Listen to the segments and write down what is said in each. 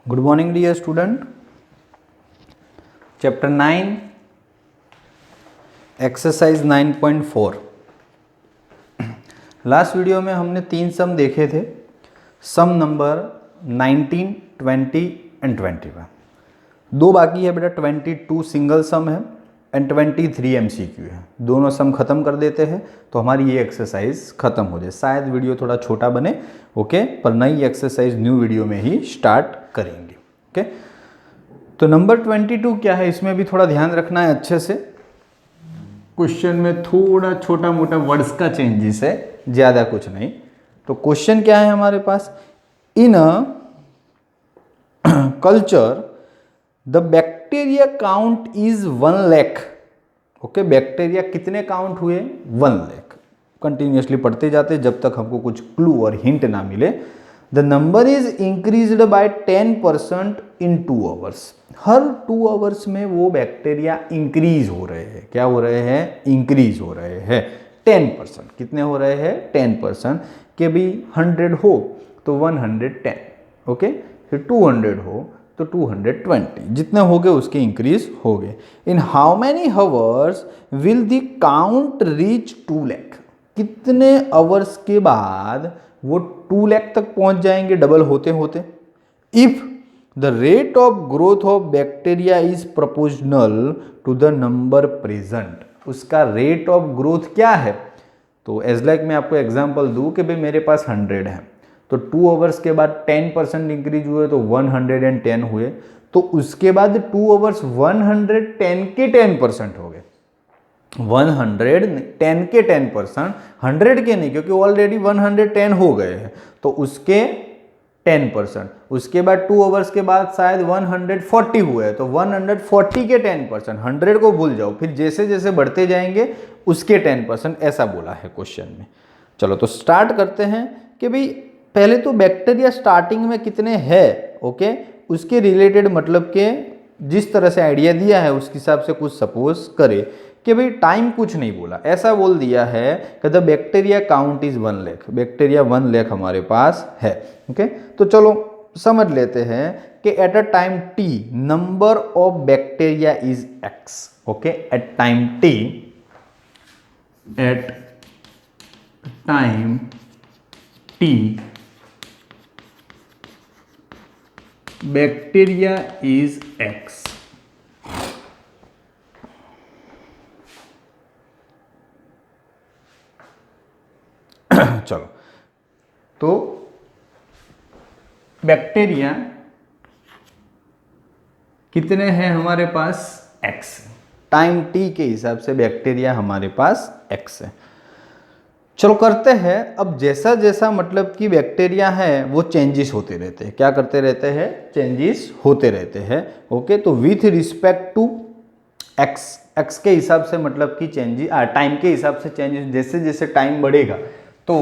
Good morning dear student. Chapter 9 exercise 9.4। Last video में हमने 3 सम देखे थे, सम नंबर 19, 20 एंड 21। 2 बाकी है बेटा, 22 सिंगल सम है एंड 23 एमसीक्यू है। दोनों सम खत्म कर देते हैं तो हमारी ये एक्सरसाइज खत्म हो जाए। शायद वीडियो थोड़ा छोटा बने, ओके, पर नई एक्सरसाइज न्यू वीडियो में ही स्टार्ट करेंगे। ओके, तो नंबर 22 क्या है, इसमें भी थोड़ा ध्यान रखना है अच्छे से। क्वेश्चन में थोड़ा छोटा मोटा वर्ड्स का चेंजेस है, ज़्यादा कुछ नहीं। तो क्वेश्चन क्या है हमारे पास, in a culture the bacteria count is 1 lakh. Okay, bacteria कितने काउंट हुए, 1 लाख। कंटिन्यूसली पढ़ते जाते जब तक हमको कुछ क्लू और हिंट ना मिले। The number is increased by 10% in 2 hours. Her 2 hours में वो बैक्टीरिया इंक्रीज हो रहे हैं। क्या हो रहे हैं, इंक्रीज हो रहे हैं 10%। कितने हो रहे हैं, 10%। के भी 100 हो तो 110, ओके, फिर 200 हो तो 220, जितने हो गए उसके इंक्रीज हो गए। In how many hours will the count reach 2 lakh. कितने आवर्स के बाद वो 2 लाख तक पहुंच जाएंगे डबल होते होते। If the rate of growth of bacteria is proportional to the number present. उसका रेट ऑफ ग्रोथ क्या है, तो एज लाइक मैं आपको एग्जांपल दूं कि भाई मेरे पास 100 है, तो 2 आवर्स के बाद 10% इंक्रीज हुए तो 110 हुए। तो उसके बाद 2 आवर्स 110 के 10% हो गए। 110 के 10%, 100 के नहीं, क्योंकि ऑलरेडी 110 हो गए हैं, तो उसके 10%। उसके बाद 2 आवर्स के बाद शायद 140 हुए, तो 140 के 10%। 100 को भूल जाओ, फिर जैसे जैसे बढ़ते जाएंगे उसके 10%, ऐसा बोला है क्वेश्चन में। चलो तो स्टार्ट करते हैं कि भाई पहले तो बैक्टीरिया स्टार्टिंग में कितने हैं, ओके, उसके रिलेटेड मतलब के जिस तरह से आइडिया दिया है उसके हिसाब से कुछ सपोज करे कि भाई टाइम कुछ नहीं बोला, ऐसा बोल दिया है कि the bacteria count is 1 lakh. Bacteria 1 lakh हमारे पास है, ओके। तो चलो समझ लेते हैं कि at a time T number of bacteria is X. Okay, at time T, at time T bacteria is X. चलो, तो बैक्टीरिया कितने हैं हमारे पास, x। टाइम t के हिसाब से बैक्टीरिया हमारे पास x है। चलो करते हैं, अब जैसा जैसा मतलब कि बैक्टीरिया है वो चेंजेस होते रहते हैं। क्या करते रहते हैं, चेंजेस होते रहते हैं। ओके, तो विथ रिस्पेक्ट टू x के हिसाब से मतलब कि चेंजेस, टाइम के हिसाब से चेंजेस, जैसे जैसे टाइम बढ़ेगा तो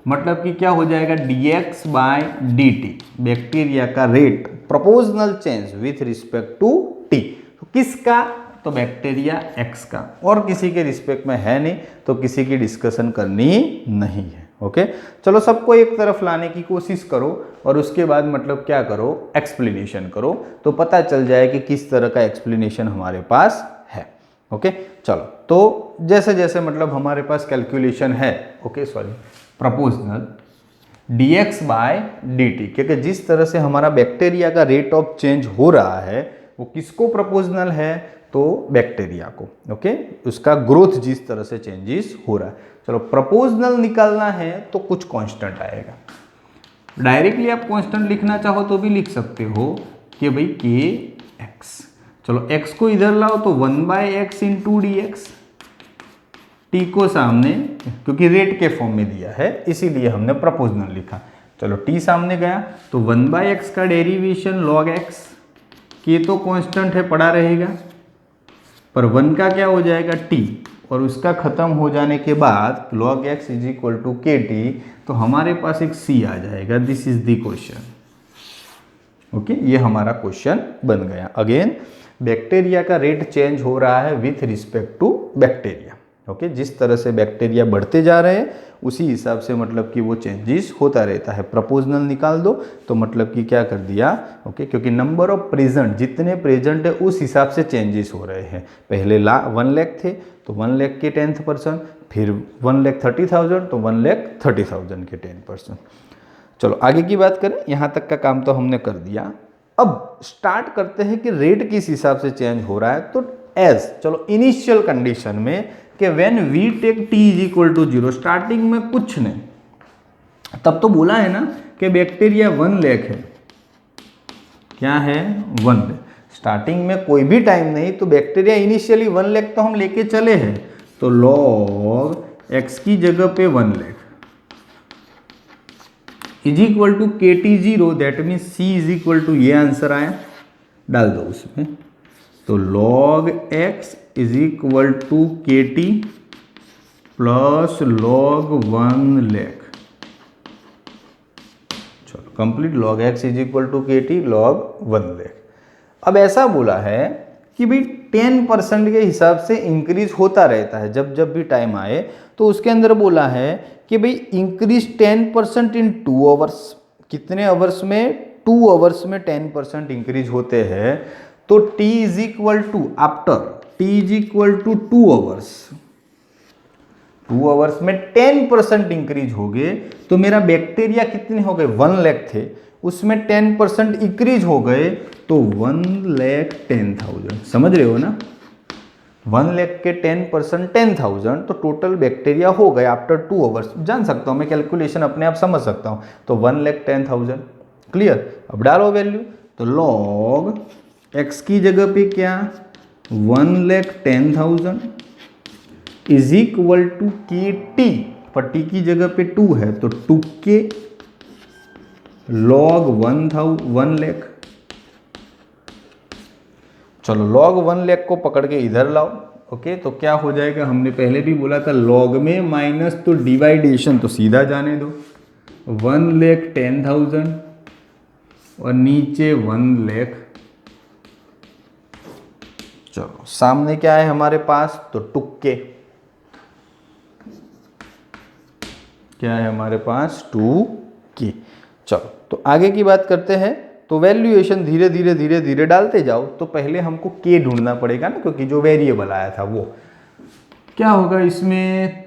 मतलब कि क्या हो जाएगा, dx बाय dt। बैक्टीरिया का rate proportional change with respect to t। तो किसका, तो बैक्टीरिया x का, और किसी के रिस्पेक्ट में है नहीं, तो किसी की डिस्कशन करनी नहीं है। ओके, चलो सबको एक तरफ लाने की कोशिश करो और उसके बाद मतलब क्या करो, एक्सप्लेनेशन करो, तो पता चल जाए कि किस तरह का एक्सप्लेनेशन हमारे पास है। ओके, चलो तो जैसे जैसे मतलब हमारे पास कैलकुलेशन है, okay sorry, proportional dx by dt, क्योंकि जिस तरह से हमारा बैक्टीरिया का रेट ऑफ चेंज हो रहा है वो किसको प्रोपोर्शनल है, तो बैक्टीरिया को। ओके, उसका ग्रोथ जिस तरह से चेंजेस हो रहा है। चलो प्रोपोर्शनल निकालना है तो कुछ कांस्टेंट आएगा। डायरेक्टली आप कांस्टेंट लिखना चाहो तो भी लिख सकते हो कि भाई kx। चलो x को इधर लाओ तो 1/x इंटू dx, t को सामने, क्योंकि रेट के फॉर्म में दिया है इसीलिए हमने प्रोपोर्शनल लिखा। चलो t सामने गया तो 1/x का डेरिवेशन log x, के तो कांस्टेंट है पड़ा रहेगा, पर 1 का क्या हो जाएगा t, और उसका खत्म हो जाने के बाद log x is equal to kt, तो हमारे पास एक c आ जाएगा। This is the question. Okay, ये हमारा क्वेश्चन बन गया। अगेन बैक्टीरिया का रेट चेंज हो रहा है with respect to bacteria. Okay, जिस तरह से बैक्टीरिया बढ़ते जा रहे हैं उसी हिसाब से मतलब कि वो चेंजेस होता रहता है। प्रोपोर्शनल निकाल दो तो मतलब कि क्या कर दिया, ओके, क्योंकि नंबर ऑफ प्रेजेंट, जितने प्रेजेंट है उस हिसाब से चेंजेस हो रहे हैं। पहले 1 लाख थे तो 1 लाख के 10%, फिर 1,30,000 तो 1,30,000 के 10%। चलो आगे की बात करें, यहाँ तक का काम तो हमने कर दिया। अब स्टार्ट करते हैं कि रेट किस हिसाब से चेंज हो रहा है। तो एज, चलो इनिशियल कंडीशन में कि when we take t is equal to 0, starting में कुछ नहीं, तब तो बोला है ना कि बैक्टीरिया 1 लाख है, क्या है 1 लाख। स्टार्टिंग में कोई भी टाइम नहीं तो बैक्टीरिया इनिशियली 1 लाख तो हम लेके चले हैं, तो log x की जगह पे 1 lakh is equal to KT0, that mean C is equal to, ये आंसर आया, डाल दो उसमें। तो log x is equal to KT plus log 1 lakh. चलो complete, log x is equal to KT log 1 lakh. अब ऐसा बोला है कि भाई 10% के हिसाब से इंक्रीज होता रहता है जब जब भी टाइम आए। तो उसके अंदर बोला है कि भाई इंक्रीज 10% इन 2 आवर्स। कितने आवर्स में? 2 आवर्स में 10% इंक्रीज होते हैं। तो t is equal to, after t is equal to 2 hours, 2 hours में 10% इंक्रीज हो गए तो मेरा बैक्टीरिया कितने हो गए? 1 लाख थे, उसमें 10% इंक्रीज हो गए तो 1,10,000। समझ रहे हो ना? 1 लाख के 10% 10,000 तो टोटल बैक्टीरिया हो गए आफ्टर 2 आवर्स। जान सकता हूँ मैं, कैलकुलेशन अपने आप समझ सकता हूँ। तो 1,10,000 क्लियर। अब डालो वैल्यू, तो log x की जगह पे क्या, 1,10,000 इज इक्वल टू KT, पर t की जगह पे 2 है तो 2K log 1 लाख। चलो log 1 लाख को पकड़ के इधर लाओ, ओके, तो क्या हो जाएगा? हमने पहले भी बोला था log में माइनस तो डिवाइडेशन तो सीधा जाने दो, 1,10,000 और नीचे 1 लाख। चलो सामने क्या है हमारे पास? तो टुक्के, क्या है हमारे पास? 2K। चलो तो आगे की बात करते हैं। तो वैल्यूएशन धीरे धीरे धीरे धीरे डालते जाओ। तो पहले हमको K ढूंढना पड़ेगा ना, क्योंकि जो वेरिएबल आया था वो क्या होगा इसमें,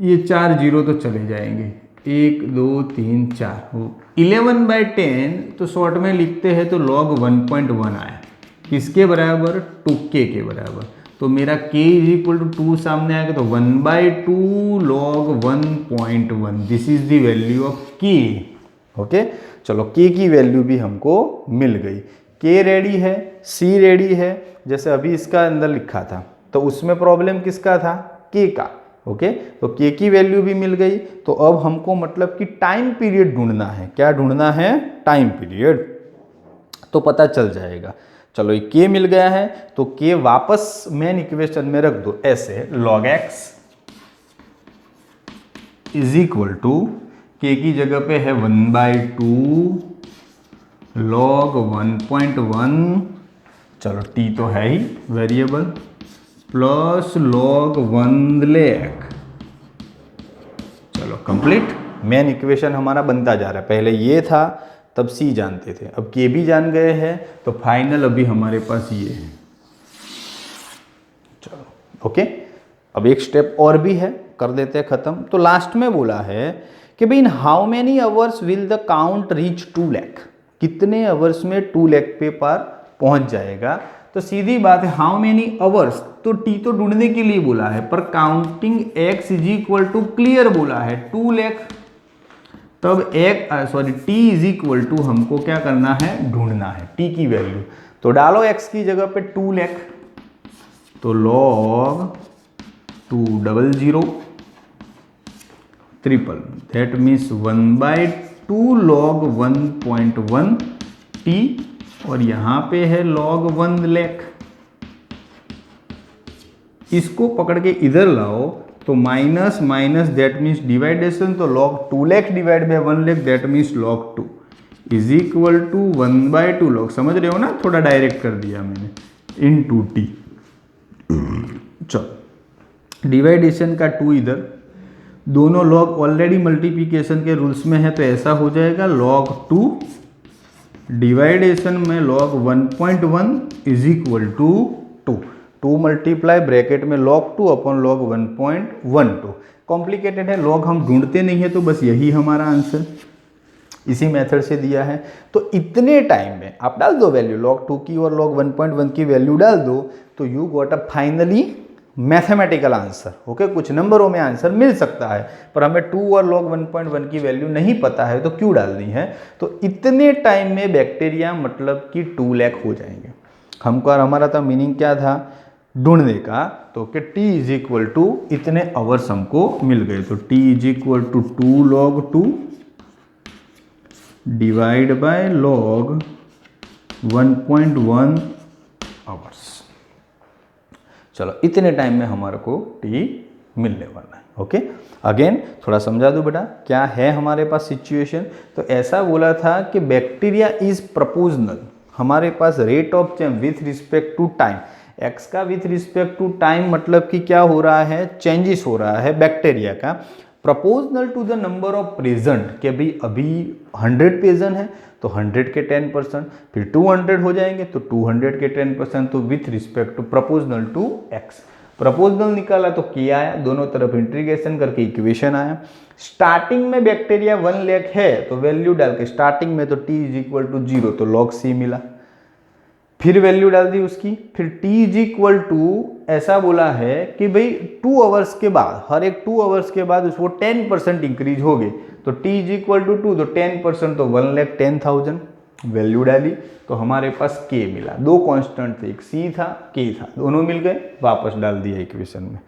ये 4 जीरो तो चले जाएंगे, 1 2 3 4, 11/10 तो शॉर्ट में लिखते हैं तो log 1.1 आया, किसके बराबर? 2K के बराबर। तो मेरा K इज इक्वल टू 2 सामने आएगा तो 1/2 log 1.1, this is the value of K। Okay, चलो K की वैल्यू भी हमको मिल गई। K रेडी है, C रेडी है, जैसे अभी इसका अंदर लिखा था तो उसमें प्रॉब्लम किसका था? K का। ओके, तो K की वैल्यू भी मिल गई। तो अब हमको मतलब कि टाइम पीरियड ढूंढना है। क्या ढूंढना है? Time period. तो पता चल जाएगा। चलो ये K मिल गया है तो K वापस मेन इक्वेशन में रख दो ऐसे, log x is equal to, K की जगह पे है 1/2 log 1.1, चलो t तो है ही वेरिएबल, प्लस log 1 लाख। चलो कंप्लीट, मेन इक्वेशन हमारा बनता जा रहा है। पहले ये था तब C जानते थे, अब K भी जान गए हैं तो फाइनल अभी हमारे पास ये है। चलो ओके, अब एक स्टेप और भी है, कर देते हैं खत्म। तो लास्ट में बोला है कि भाई in how many hours will the count reach 2 lakh, कितने आवर्स में 2 लाख पे पार पहुंच जाएगा। तो सीधी बात है, हाउ मेनी आवर्स, तो टी तो ढूंढने के लिए बोला है, पर counting x is equal to clear बोला है 2 लाख। तब t इज इक्वल टू हमको क्या करना है? ढूंढना है t की वैल्यू। तो डालो x की जगह पे 2 लाख, तो log 200 triple, that means 1/2 log 1.1 t, और यहाँ पे है log 1 लाख। इसको पकड़ के इधर लाओ तो minus minus that means division, तो log 2 lakh divide by 1 lakh that means log 2 is equal to 1/2 log, समझ रहे हो ना? थोड़ा डायरेक्ट कर दिया मैंने, इन 2t। चलो डिवाइडेशन का 2 इधर, दोनों लॉग ऑलरेडी मल्टीप्लिकेशन के रूल्स में है, तो ऐसा हो जाएगा log 2 डिवाइडेशन में log 1.1 is equal to 2 multiply bracket में log 2 अपॉन log 1.12। कॉम्प्लिकेटेड है, लॉग हम ढूंढते नहीं है, तो बस यही हमारा आंसर इसी मेथड से दिया है। तो इतने टाइम में आप डाल दो वैल्यू log 2 की और log 1.1 की वैल्यू डाल दो, तो you got a finally mathematical answer. Okay, कुछ नंबरों में आंसर मिल सकता है, पर हमें 2 और log 1.1 की वैल्यू नहीं पता है, तो क्यों डालनी है। तो इतने टाइम में बैक्टीरिया मतलब कि 2 लाख हो जाएंगे हमको। और हमारा तो मीनिंग क्या था ढूंढने का, तो कि t इज इक्वल टू इतने आवर्स हमको मिल गए, तो t is equal to 2 log 2 divide by log 1.1 hours. चलो, इतने टाइम में हमारे को टी मिलने वाला है। ओके, अगेन थोड़ा समझा दो बेटा, क्या है हमारे पास सिचुएशन। तो ऐसा बोला था कि बैक्टीरिया इज प्रपोजनल, हमारे पास rate of change with respect to time. X का विथ रिस्पेक्ट टू टाइम मतलब कि क्या हो रहा है, चेंजेस हो रहा है बैक्टीरिया का, proportional to the number of present. कि भाई अभी 100 प्रेजेंट है तो 100 के 10%, फिर 200 हो जाएंगे तो 200 के 10%, तो with respect to proportional to X. Proportional निकाला तो के आया, दोनों तरफ इंटीग्रेशन करके इक्वेशन आया। स्टार्टिंग में बैक्टीरिया 1 लाख है तो वैल्यू डाल के स्टार्टिंग में तो t इज इक्वल टू 0, तो log c मिला। फिर वैल्यू डाल दी उसकी, फिर t इज इक्वल टू ऐसा बोला है कि भाई 2 आवर्स के बाद, हर एक 2 आवर्स के बाद उसको 10% इंक्रीज हो गए, तो t इज इक्वल टू 2, तो 10% तो 1,10,000 वैल्यू डाली, तो हमारे पास k मिला। 2 कांस्टेंट थे, एक c था k था, दोनों मिल गए, वापस डाल दिया इक्वेशन में।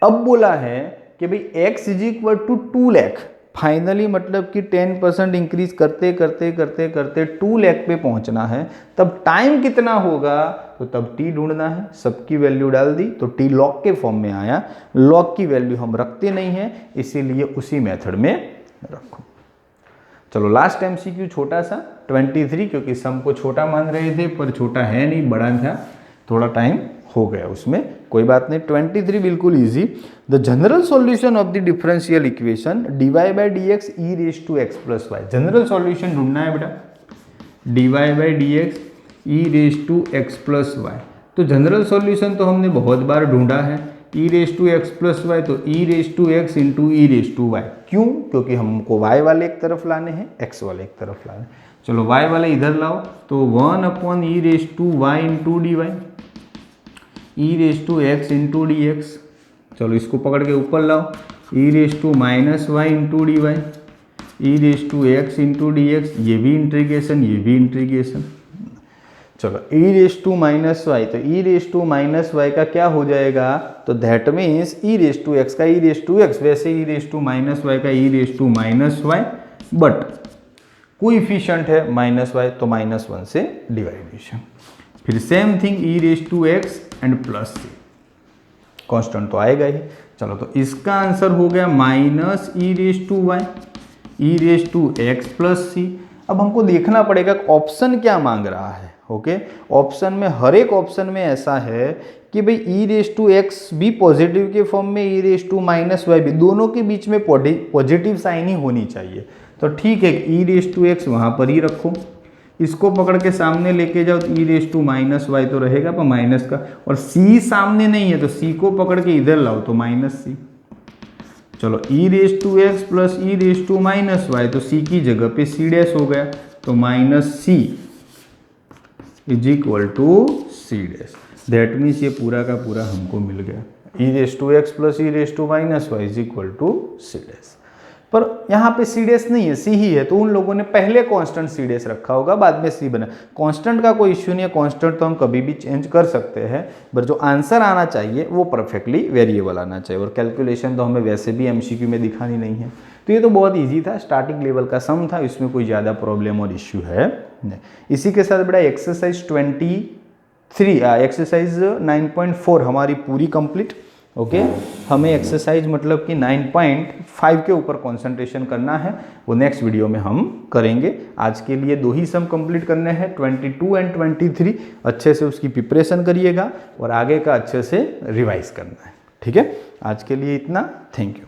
अब बोला है कि भाई x is equal to 2 lakh, finally मतलब कि 10% इंक्रीज करते करते करते करते 2 लाख पे पहुंचना है, तब टाइम कितना होगा, तो तब t ढूंढना है। सबकी वैल्यू डाल दी तो t log के फॉर्म में आया। log की वैल्यू हम रखते नहीं हैं, इसीलिए उसी मेथड में रखो। चलो, लास्ट MCQ छोटा सा 23, क्योंकि सम को छोटा मान रहे थे पर छोटा है नहीं, बड़ा था, थोड़ा टाइम हो गया उसमें, कोई बात नहीं। 23 बिल्कुल easy. The general solution of the differential equation dy by d x e raise to x plus y. General solution ढूंढना है बेटा, dy by d x e raise to x plus y. तो जनरल सॉल्यूशन तो हमने बहुत बार ढूंढा है, e raise to x plus y, तो e raise to x into e raise to y. क्यों? क्योंकि हमको y वाले एक तरफ लाने हैं, x वाले एक तरफ लाने। चलो, y वाले इधर लाओ, तो 1 upon e raise to y into d y, e raise to x into d x. चलो, इसको पकड़ के ऊपर लाओ, e raise to minus y into d y, e raise to x into d x, ये भी इंटीग्रेशन, ये भी इंटीग्रेशन। चलो, e raise to minus y, तो e raise to minus y का क्या हो जाएगा, तो that means e raise to x का ई रेज टू एक्स, वैसे e raise to minus y का e raise to minus y, but coefficient है माइनस वाई, तो -1 से डिवाइडेशन। फिर same thing e raise to x and plus c, constant तो आएगा ही। चलो, तो इसका आंसर हो गया minus e raise to y e raise to x plus c. अब हमको देखना पड़ेगा ऑप्शन क्या मांग रहा है। ओके, ऑप्शन में हर एक ऑप्शन में ऐसा है कि भाई ई रेज टू एक्स भी पॉजिटिव के फॉर्म में, ई रेज टू माइनस वाई भी, दोनों के बीच में पॉजिटिव साइन ही होनी चाहिए। तो ठीक है, ई रेज टू एक्स वहाँ पर ही रखो, इसको पकड़ के सामने लेके जाओ, तो e raise to minus y तो रहेगा पर माइनस का, और सी सामने नहीं है तो सी को पकड़ के इधर लाओ तो माइनस सी। चलो, e raise to x plus e raise to minus y, तो सी की जगह पे सी डैश हो गया, तो minus c is equal to c dash. That means ये पूरा का पूरा हमको मिल गया, e raise to x plus e raise to minus y is equal to c dash. पर यहाँ पे सी डैश नहीं है, सी ही है, तो उन लोगों ने पहले कांस्टेंट सी डैश रखा होगा, बाद में सी बना। कांस्टेंट का कोई इश्यू नहीं है, कांस्टेंट तो हम कभी भी चेंज कर सकते हैं, बट जो आंसर आना चाहिए वो परफेक्टली वेरिएबल आना चाहिए। और कैलकुलेशन तो हमें वैसे भी MCQ में दिखानी नहीं है। तो ये तो बहुत ईजी था, स्टार्टिंग लेवल का सम था, इसमें कोई ज़्यादा प्रॉब्लम और इश्यू है नहीं। इसी के साथ बेटा एक्सरसाइज 9.4 हमारी पूरी कंप्लीट। ओके, हमें एक्सरसाइज मतलब कि 9.5 के ऊपर कंसंट्रेशन करना है, वो नेक्स्ट वीडियो में हम करेंगे। आज के लिए 2 ही सम कंप्लीट करने हैं, 22 एंड 23। अच्छे से उसकी प्रिपरेशन करिएगा और आगे का अच्छे से रिवाइज करना है। ठीक है, आज के लिए इतना, थैंक यू।